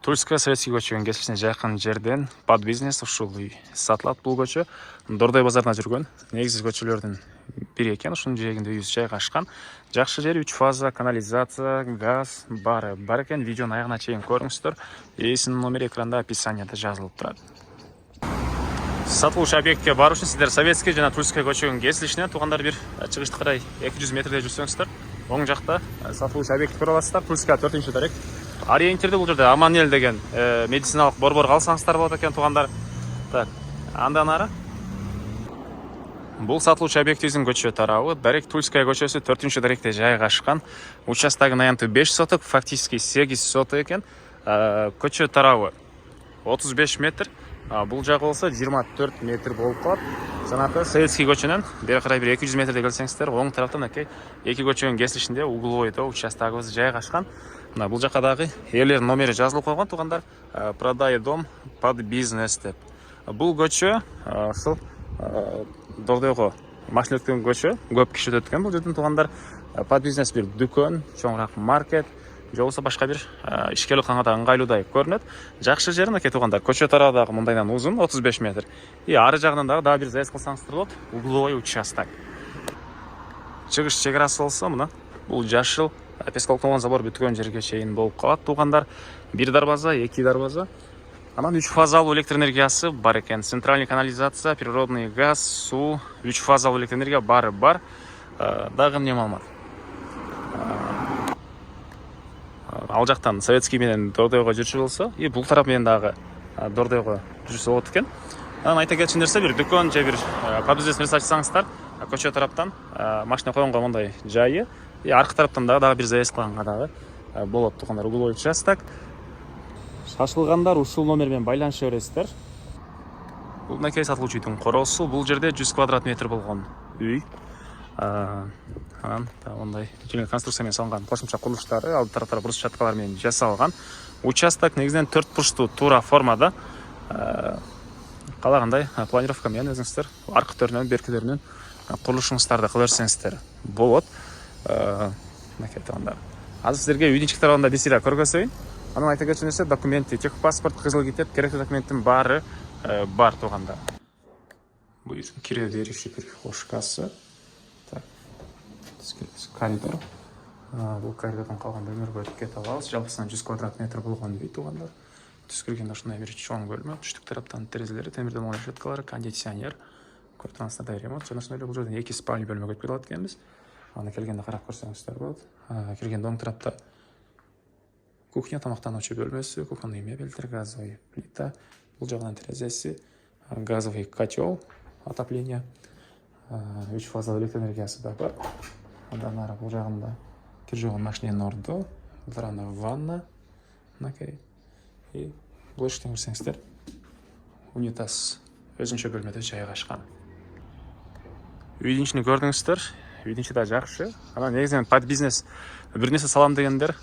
Тульская Советский көчөгөн кесилишине жакын жерден под бизнес ушул үй сатылат. Бул көчө Дордой базарына жүргөн негизги көчөлөрдүн бири экен. Ушунун жээгинде үйүбүз жайгашкан. Жакшы жери 3 фаза, канализация, газ бар экен. Видеонун аягына чейин көрүңүздөр. Эсинин номери экранда описанияда жазылып турат. Сатылуучу объектке баруу үчүн сиздер Советский жана Тульская көчөгөн кесилишинен туугандар бир чыгышты карай 200 метрде жүрсөңүздөр, оң жакта сатылуучу объект көрүп аласыздар. Тульская 4-дарек. Ориентирде бул жерде Аманел деген медициналык борборго алсаңыздар болот экен туугандар. Так, андан ары бул сатылуучу объектибиздин көчө тарабы Дарек Тульская көчөсү 4-даректе жайгашкан. Участогунун аянты 5 соток, фактически 8 соток экен. Көчө тарабы 35 метр. Бул жагы болсо 24 метр болуп калат. Жанагы Советский көчөнөн бери карай бир 200 метрде келсеңиздер, оң тараптан эки көчөнүн кесилишинде угловойдо участогубуз жайгашкан. Мына бул жака дагы ээлердин номери жазылып койгон туугандар. Продай дом под бизнес деп. Бул көчө ушул Дордойго машина өткөн көчө, көп киши өтөт экен бул жерден туугандар. Под бизнес бир дүкөн, чоңураак маркет, же болбосо башка бир ишкерлик кылганга ыңгайлуудай көрүнөт. Жакшы жери мынакей туугандар, көчө тарабы дагы мындайдан узун 35 метр. Ары жагынан дагы бир заезд кылсаңыздар болот. Угловой участок. Чыгыш чегерасы болсо мына бул жашыл пескалкаланган забор бүткөн жерге чейин болуп калат туугандар. Бир дарбаза, 2 дарбаза. Анан 3 фазалуу электр энергиясы бар экен. Центральный канализация, природный газ, суу, 3 фазалуу электр энергия бар. Дагы эмне маалымат? Ал жактан Советский менен Дордойго жүрчү болсо, бул тарап менен дагы Дордойго жүрсө болот экен. Анан айта кетчү нерсе бир дүкөн же бир под бизнес нерсе ачсаңыздар, көчө тараптан машина койгонго мындай жайы, аркы тараптан дагы бир заезд кылганга дагы болот туугандар. Угловой участок. Шашылгандар ушул номер менен байланыша бересиздер. Бул мынакей сатылуучу үйдүн короосу. Бул жерде 100 квадрат метр болгон үй. Анан мындай жеңил конструкция менен салынган кошумча курулуштары, алды тараптары бурус чаткалар менен жасалган. Участок негизинен 4 бурчтуу туура формада. Калагандай планировка менен өзүңүздөр аркы төрүнөн, беркилеринен курулушуңуздарды кыла берсеңиздер болот. Мынакей туугандар. Азыр сиздерге үйдүн ички тарабында дисира көргөзөйүн. Анан айта кетчү нерсе документи, техпаспорт, кызыл китеп, керектүү документтин баары бар туугандар. Бул кире бериши ошкасы. Так. Коридор. Бул коридордон калган бөлмөлөргө өтүп кете алабыз. Жалпысынан 100 квадрат метр болгон үй туугандар. Түз киргенде ушундай бир чоң бөлмө, түштүк тараптан терезелери, темирден болгон решеткалары, кондиционер, көрүп тургансыздар ремонт. Жана ошондой эле бул жерден 2 спальня бөлмөгө өтүп алат экенбиз. Аны келгенде карап көрсөңүздөр болот. Киргенде оң тарапта кухня, тамактануучу бөлмөсү, кухонный мебелдер, газовый плита, бул жагынан терезеси, газовый котел, отопление, 3 фазалуу электр энергиясы да бар. Андан ары бул жагында кир жуган машиненин орду, бул тарабында ванна, мынакей. И бул эшиктен кирсеңиздер, унитаз өзүнчө бөлмөдө жайгашкан. Үйдүн ичин көрдүңүздөр. Үйдүн ичи да жакшы. Анан негизинен под бизнес бир нерсе салам дегендер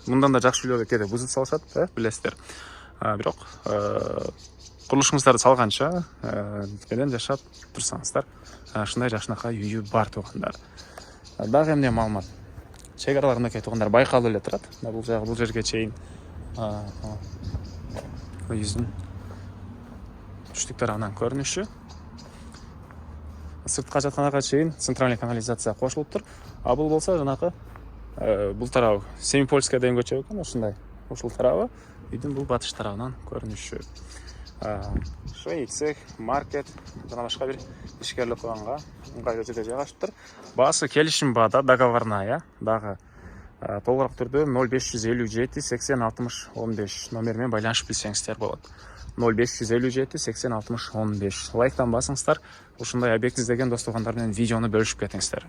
мындан да жакшы үйлөрдө кээде бузуп салышат, билесиздер. Бирок курулушуңуздарды салганча менен жашап турсаңыздар, ушундай жакшынакай үйү бар туугандар. Дагы эмне маалымат? Чек аралары мынакей туугандар байкалып эле турат. Бул жерге чейин үйүбүздүн түштүк тарабынан көрүнүшү. Сыртка жатканга чейин центральный канализация кошулуп тур. Бул болсо жанагы бул тарабы Семипольская деген көчө экен, ушундай. Ушул тарабы үйдүн бул батыш тарабынан көрүнүшү. Швей цех, маркет, жана башка бир ишкерлик кылганга ыңгайлуу жерде жайгашыптыр. Баасы келишим баада, договорная, дагы толугураак түрдө 0557 80 60 15 номер менен байланышып билсеңиздер болот. 0557 80 60 15. Лайктан басыңыздар. Ушундай объект издеген дос туугандар менен видеону бөлүшүп кетиңиздер.